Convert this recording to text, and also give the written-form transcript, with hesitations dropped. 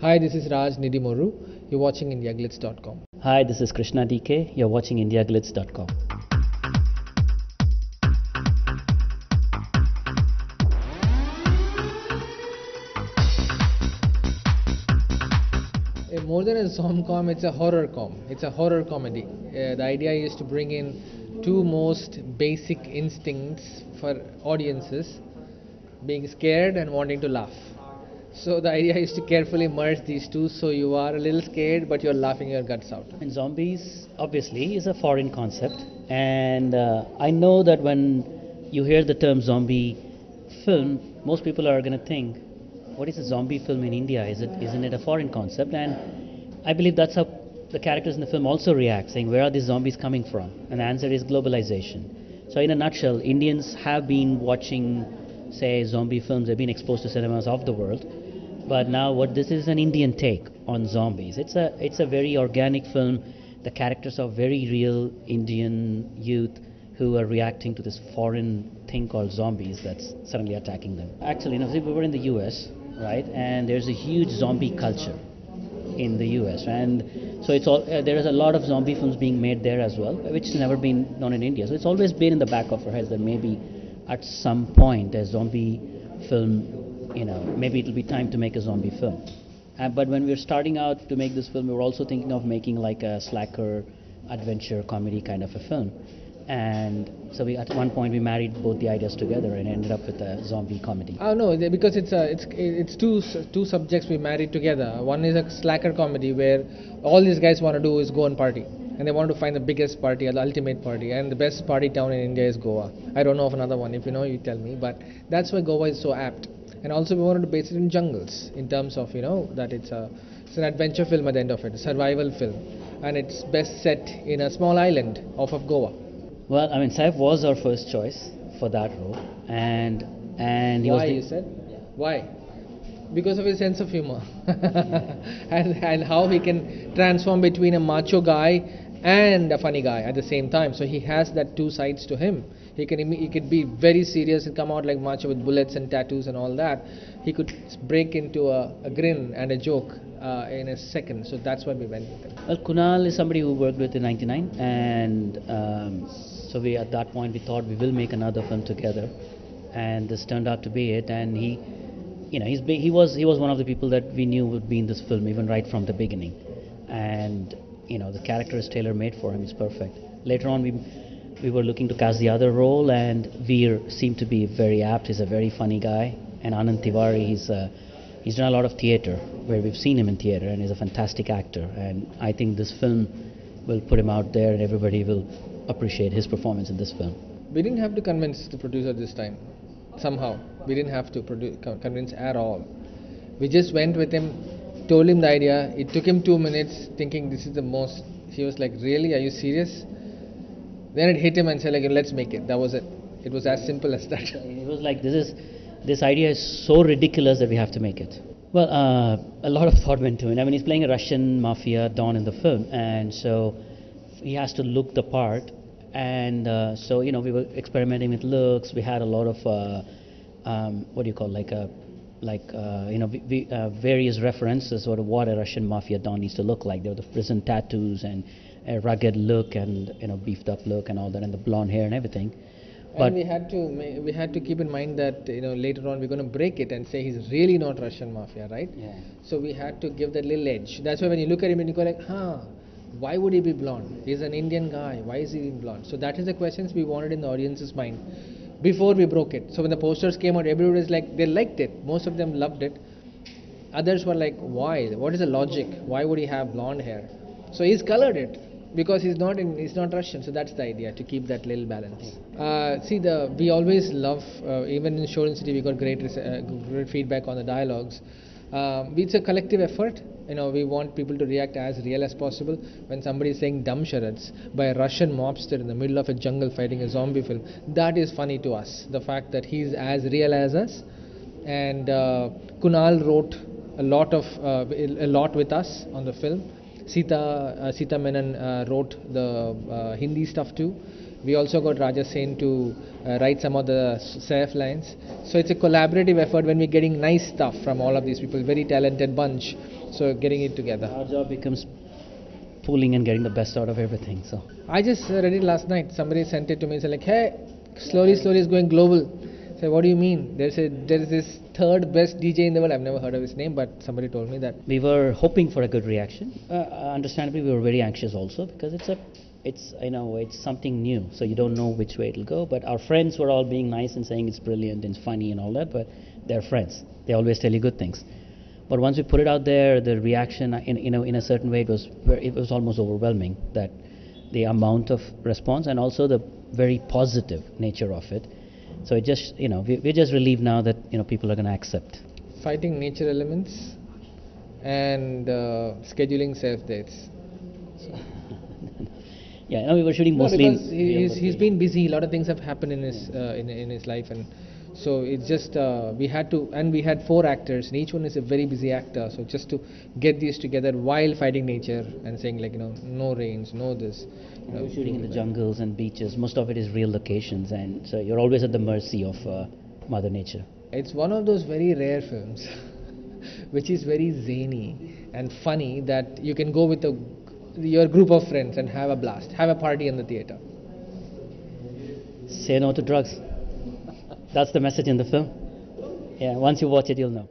Hi, this is Raj Nidimoru. You're watching IndiaGlitz.com. Hi, this is Krishna DK. You're watching IndiaGlitz.com. More than a ZOMCOM, it's a horror com. It's a horror comedy. The idea is to bring in two most basic instincts for audiences, being scared and wanting to laugh. So the idea is to carefully merge these two, so you are a little scared but you're laughing your guts out. And zombies, obviously, is a foreign concept. And I know that when you hear the term zombie film, most people are going to think, what is a zombie film in India? Isn't it a foreign concept? And I believe that's how the characters in the film also react, saying, where are these zombies coming from? And the answer is globalization. So in a nutshell, Indians have been watching, say, zombie films. They've been exposed to cinemas of the world. But now this is an Indian take on zombies. It's a very organic film. The characters are very real Indian youth who are reacting to this foreign thing called zombies that's suddenly attacking them. Actually, we were in the US, right? And there's a huge zombie culture in the US, and so there is a lot of zombie films being made there as well, which has never been done in India. So it's always been in the back of our heads that maybe at some point a zombie film, maybe it'll be time to make a zombie film. But when we were starting out to make this film, we were also thinking of making like a slacker adventure comedy kind of a film. And so at one point we married both the ideas together and ended up with a zombie comedy. Oh no, because it's two subjects we married together. One is a slacker comedy where all these guys want to do is go and party, and they want to find the biggest party or the ultimate party, and the best party town in India is Goa. I don't know of another one. If you know, you tell me. But that's why Goa is so apt. And also we wanted to base it in jungles, in terms of that it's an adventure film at the end of it, a survival film, and it's best set in a small island off of Goa. Well, Saif was our first choice for that role, and he why you said? Why? Because of his sense of humor and how he can transform between a macho guy and a funny guy at the same time. So he has that two sides to him. He could be very serious and come out like macho with bullets and tattoos and all that. He could break into a grin and a joke in a second. So that's why we went with him. Well, Kunal is somebody who worked with in '99, and so at that point we thought we will make another film together, and this turned out to be it. And he was one of the people that we knew would be in this film even right from the beginning, and the character is tailor made for him. It's perfect. Later on we were looking to cast the other role, and Veer seemed to be very apt. He's a very funny guy, and Anand Tiwari, he's done a lot of theatre where we've seen him in theatre, and he's a fantastic actor. And I think this film will put him out there, and everybody will appreciate his performance in this film. We didn't have to convince the producer this time. Somehow we didn't have to convince at all. We just went with him, told him the idea. It took him 2 minutes, thinking this is the most. He was like, really, are you serious? Then it hit him and said, like, let's make it. That was it. It was as simple as that. It was like, this idea is so ridiculous that we have to make it. Well, a lot of thought went into it. He's playing a Russian mafia don in the film, and so he has to look the part. And so we were experimenting with looks. We had a lot of various references sort of what a Russian mafia don needs to look like. There were the prison tattoos and a rugged look and beefed up look and all that, and the blonde hair and everything. But and we had to keep in mind that later on we're going to break it and say he's really not Russian mafia, right? Yeah. So we had to give that little edge. That's why when you look at him and you go like, why would he be blonde? He's an Indian guy. Why is he blonde? So that is the questions we wanted in the audience's mind before we broke it. So when the posters came out, everybody was like, they liked it. Most of them loved it. Others were like, why? What is the logic? Why would he have blonde hair? So he's colored it because he's not Russian. So that's the idea, to keep that little balance. We always love, even in Show City, we got great feedback on the dialogues. It's a collective effort. We want people to react as real as possible. When somebody is saying dumb charades by a Russian mobster in the middle of a jungle fighting a zombie film, that is funny to us. The fact that he's as real as us. And Kunal wrote a lot with us on the film. Sita Menon wrote the Hindi stuff too. We also got Raja Sen to write some of the Saif lines. So it's a collaborative effort when we're getting nice stuff from all of these people, very talented bunch. So getting it together. Our job becomes pulling and getting the best out of everything. So I just read it last night. Somebody sent it to me. It's like, hey, slowly it's going global. So what do you mean? There is this third best DJ in the world. I've never heard of his name, but somebody told me that. we were hoping for a good reaction. Understandably, we were very anxious also because it's something new. So you don't know which way it'll go. But our friends were all being nice and saying it's brilliant and funny and all that. But they're friends. They always tell you good things. But once we put it out there, the reaction in a certain way it was almost overwhelming. That the amount of response and also the very positive nature of it. So it just we're just relieved now that people are going to accept. Fighting nature elements and scheduling safe dates. Yeah, we were shooting No, mostly. because he's been busy. A lot of things have happened in his in his life, and so it's just we had to, and we had 4 actors, and each one is a very busy actor. So just to get these together while fighting nature and saying like no rains, no this. We're shooting in the jungles and beaches. Most of it is real locations, and so you're always at the mercy of Mother Nature. It's one of those very rare films, which is very zany and funny that you can go with your group of friends and have a blast, have a party in the theater. Say no to drugs. That's the message in the film. Yeah, once you watch it, you'll know.